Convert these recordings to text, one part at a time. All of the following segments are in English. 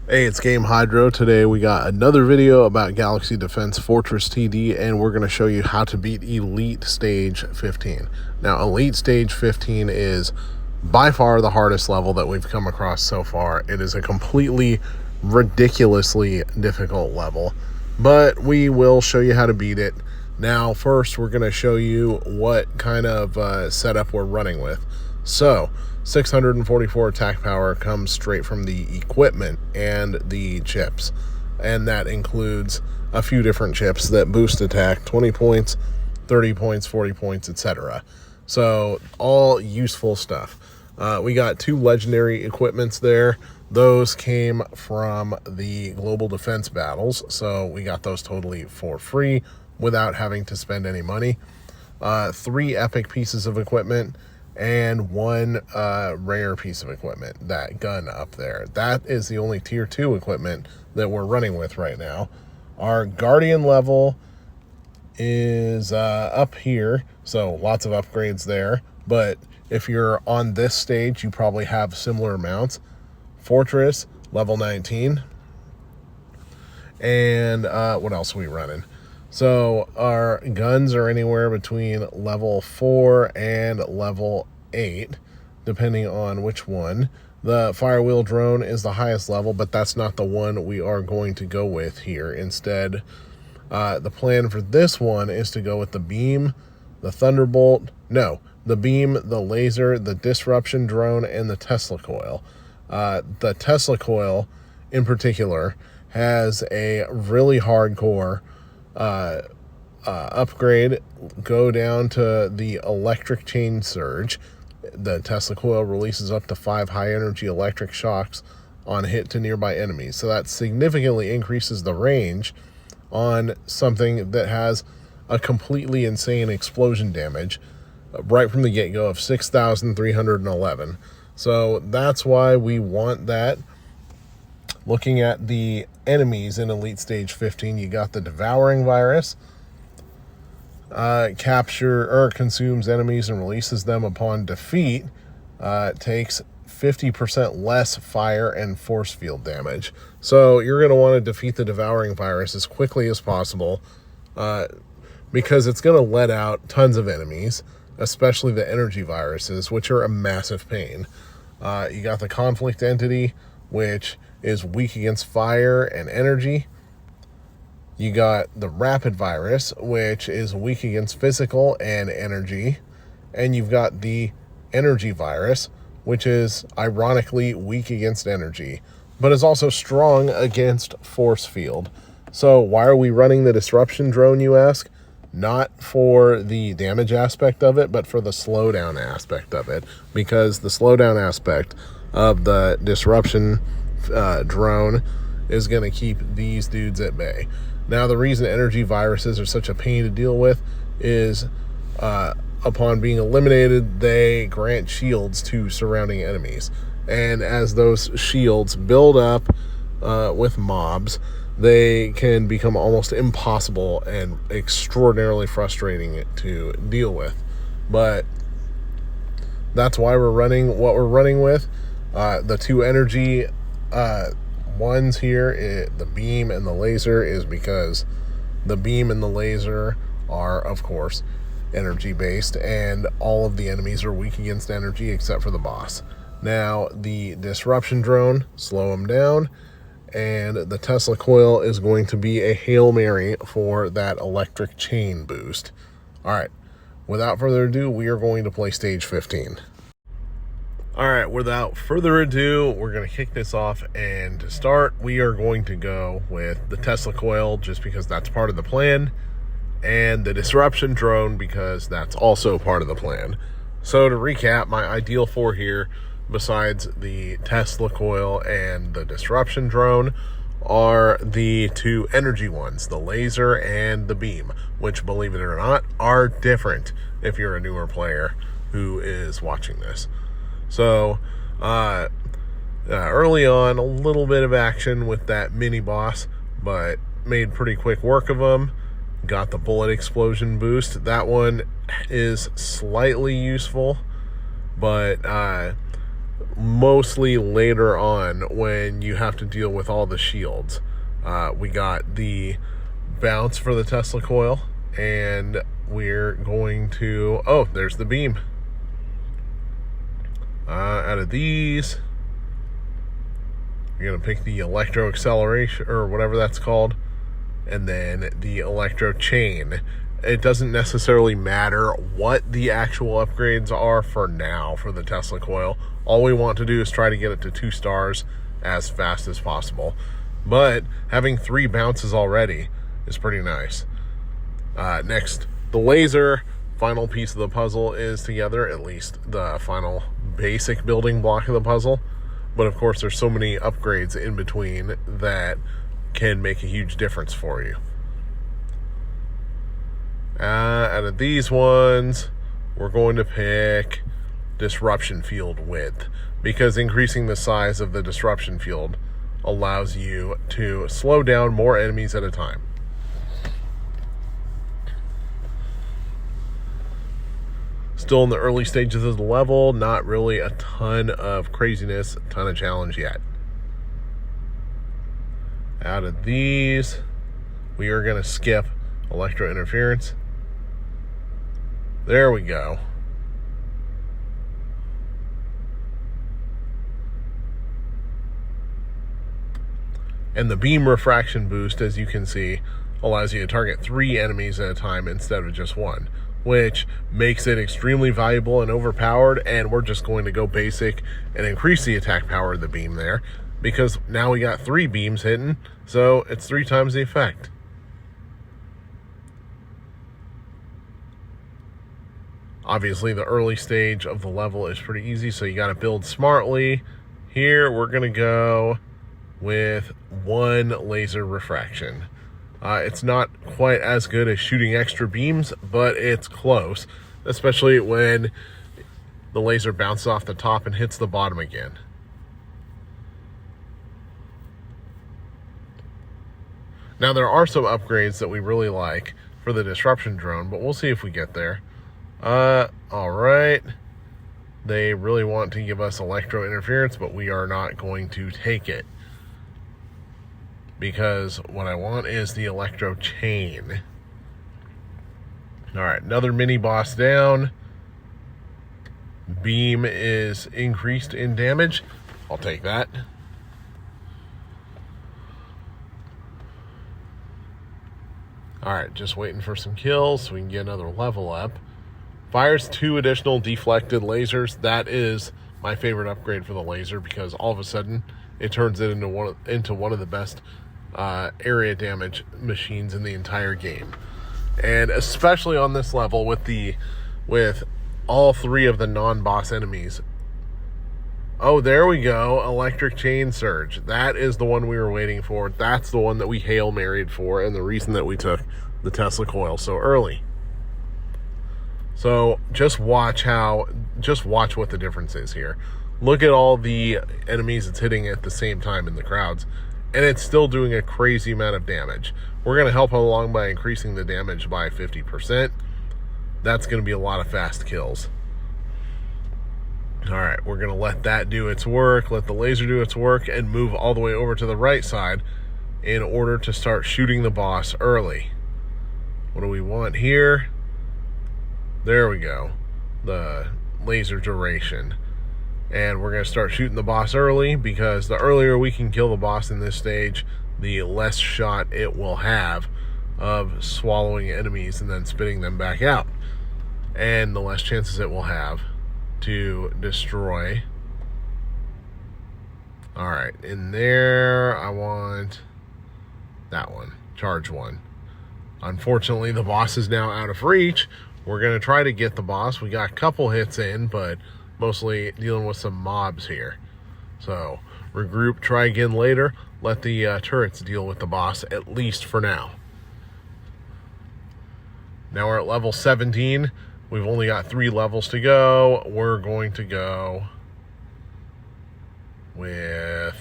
Hey, it's Game Hydro. Today we got another video about Galaxy Defense Fortress TD, and we're going to show you how to beat Elite Stage 15. Now, Elite Stage 15 is by far the hardest level that we've come across so far. It is a completely ridiculously difficult level, but we will show you how to beat it. Now, first, we're going to show you what kind of setup we're running with. So, 644 attack power comes straight from the equipment and the chips. And that includes a few different chips that boost attack, 20 points, 30 points, 40 points, etc. So, all useful stuff. We got two legendary equipments there. Those came from the global defense battles, so we got those totally for free without having to spend any money. 3 epic pieces of equipment and 1 rare piece of equipment, that gun up there. That is the only tier 2 equipment that we're running with right now. Our Guardian level is up here, so lots of upgrades there. But if you're on this stage, you probably have similar amounts. Fortress, level 19. And what else are we running? So our guns are anywhere between level 4 and level 8, depending on which one. The Firewheel drone is the highest level, but that's not the one we are going to go with here. Instead, the plan for this one is to go with the beam, the Thunderbolt, the beam, the laser, the disruption drone, and the Tesla coil. The Tesla coil, in particular, has a really hardcore upgrade. Go down to the electric chain surge. The Tesla coil releases up to 5 high energy electric shocks on hit to nearby enemies. So that significantly increases the range on something that has a completely insane explosion damage right from the get-go of 6,311. So that's why we want that. Looking at the enemies in Elite Stage 15, you got the Devouring Virus. Capture or consumes enemies and releases them upon defeat. Takes 50% less fire and force field damage. So you're going to want to defeat the Devouring Virus as quickly as possible, because it's going to let out tons of enemies, especially the energy viruses, which are a massive pain. You got the Conflict Entity, which is weak against fire and energy. You got the Rapid Virus, which is weak against physical and energy. And you've got the Energy Virus, which is ironically weak against energy, but is also strong against force field. So why are we running the Disruption drone, you ask? Not for the damage aspect of it, but for the slowdown aspect of it, because the slowdown aspect of the Disruption drone is going to keep these dudes at bay. Now, the reason energy viruses are such a pain to deal with is upon being eliminated, they grant shields to surrounding enemies. And as those shields build up with mobs, they can become almost impossible and extraordinarily frustrating to deal with. But that's why we're running what we're running with. The 2 energy ones here, the beam and the laser, is because the beam and the laser are, of course, energy based, and all of the enemies are weak against energy except for the boss. Now, the Disruption drone, slow them down, and the Tesla coil is going to be a Hail Mary for that electric chain boost. All right, without further ado, we are going to play Stage 15. All right, without further ado, we're going to kick this off, and to start, we are going to go with the Tesla coil, just because that's part of the plan, and the Disruption drone, because that's also part of the plan. So to recap, my ideal 4 here, besides the Tesla coil and the Disruption drone, are the 2 energy ones, the laser and the beam, which, believe it or not, are different if you're a newer player who is watching this. So, early on, a little bit of action with that mini boss, but made pretty quick work of them. Got the bullet explosion boost. That one is slightly useful, but mostly later on when you have to deal with all the shields. We got the bounce for the Tesla coil, and we're going to... Oh, there's the beam. Out of these, you're going to pick the electro acceleration, or whatever that's called, and then the electro chain. It doesn't necessarily matter what the actual upgrades are for now for the Tesla coil. All we want to do is try to get it to 2 stars as fast as possible. But having 3 bounces already is pretty nice. Next, the laser. Final piece of the puzzle is together, at least the final basic building block of the puzzle. But of course, there's so many upgrades in between that can make a huge difference for you. Out of these ones, we're going to pick disruption field width, because increasing the size of the disruption field allows you to slow down more enemies at a time. Still in the early stages of the level, not really a ton of craziness, a ton of challenge yet. Out of these, we are going to skip electro interference. There we go. And the beam refraction boost, as you can see, allows you to target 3 enemies at a time instead of just 1, which makes it extremely valuable and overpowered. And we're just going to go basic and increase the attack power of the beam there, because now we got 3 beams hitting, so it's 3 times the effect. Obviously, the early stage of the level is pretty easy, so you got to build smartly. Here, we're going to go with 1 laser refraction. It's not quite as good as shooting extra beams, but it's close, especially when the laser bounces off the top and hits the bottom again. Now, there are some upgrades that we really like for the disruption drone, but we'll see if we get there. All right. They really want to give us electro interference, but we are not going to take it, because what I want is the electro chain. All right, another mini boss down. Beam is increased in damage. I'll take that. All right, just waiting for some kills so we can get another level up. Fires 2 additional deflected lasers. That is my favorite upgrade for the laser, because all of a sudden it turns it into one of the best area damage machines in the entire game. And especially on this level with all 3 of the non-boss enemies. Oh, there we go. Electric chain surge. That is the one we were waiting for. That's the one that we Hail Married for, and the reason that we took the Tesla coil so early. So just watch what the difference is here. Look at all the enemies it's hitting at the same time in the crowds, and it's still doing a crazy amount of damage. We're going to help along by increasing the damage by 50%. That's going to be a lot of fast kills. All right, we're going to let that do its work, let the laser do its work, and move all the way over to the right side in order to start shooting the boss early. What do we want here? There we go. The laser duration. And we're going to start shooting the boss early, because the earlier we can kill the boss in this stage, the less shot it will have of swallowing enemies and then spitting them back out. And the less chances it will have to destroy. Alright, in there, I want that one. Charge 1. Unfortunately, the boss is now out of reach. We're going to try to get the boss. We got a couple hits in, but mostly dealing with some mobs here. So, regroup, try again later. Let the turrets deal with the boss, at least for now. Now we're at level 17. We've only got 3 levels to go. We're going to go with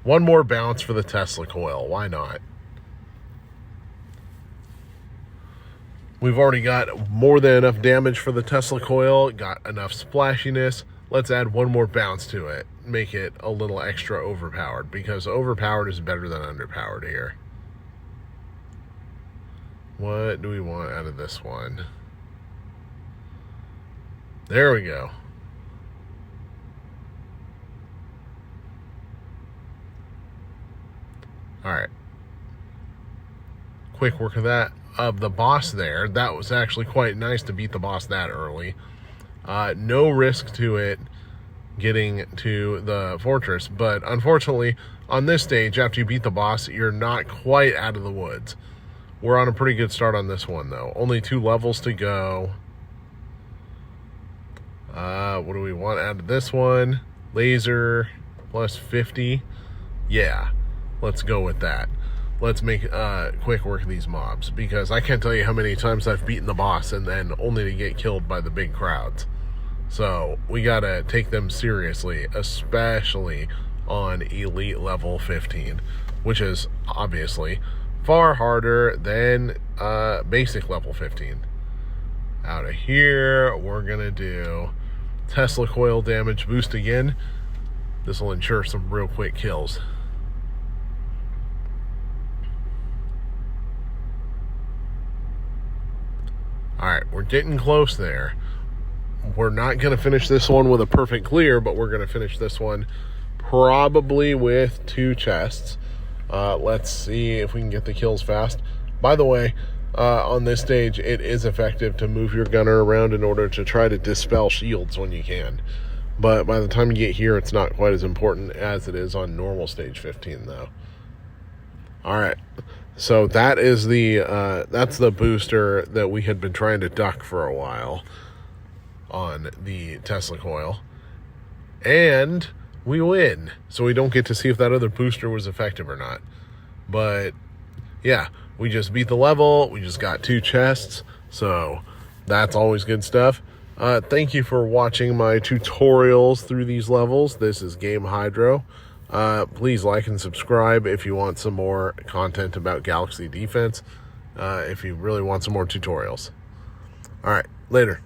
1 more bounce for the Tesla coil. Why not? We've already got more than enough damage for the Tesla coil. Got enough splashiness. let's add one more bounce to it. Make it a little extra overpowered, because overpowered is better than underpowered here. What do we want out of this one? There we go. All right. Quick work of that. Of the boss there. That was actually quite nice to beat the boss that early. No risk to it getting to the fortress, but unfortunately on this stage, after you beat the boss, you're not quite out of the woods. We're on a pretty good start on this one though. Only 2 levels to go. What do we want out of this one? Laser plus 50. Yeah, let's go with that. Let's make quick work of these mobs, because I can't tell you how many times I've beaten the boss and then only to get killed by the big crowds. So we gotta take them seriously, especially on elite level 15, which is obviously far harder than basic level 15. Out of here, we're gonna do Tesla coil damage boost again. This will ensure some real quick kills. Alright, we're getting close there. We're not going to finish this one with a perfect clear, but we're going to finish this one probably with 2 chests. Let's see if we can get the kills fast. By the way, on this stage, it is effective to move your gunner around in order to try to dispel shields when you can. But by the time you get here, it's not quite as important as it is on normal stage 15, though. Alright. So that is that's the booster that we had been trying to duck for a while on the Tesla coil. And we win. So we don't get to see if that other booster was effective or not. But yeah, we just beat the level. We just got 2 chests. So that's always good stuff. Thank you for watching my tutorials through these levels. This is Game Hydro. Please like and subscribe if you want some more content about Galaxy Defense, if you really want some more tutorials. All right, later.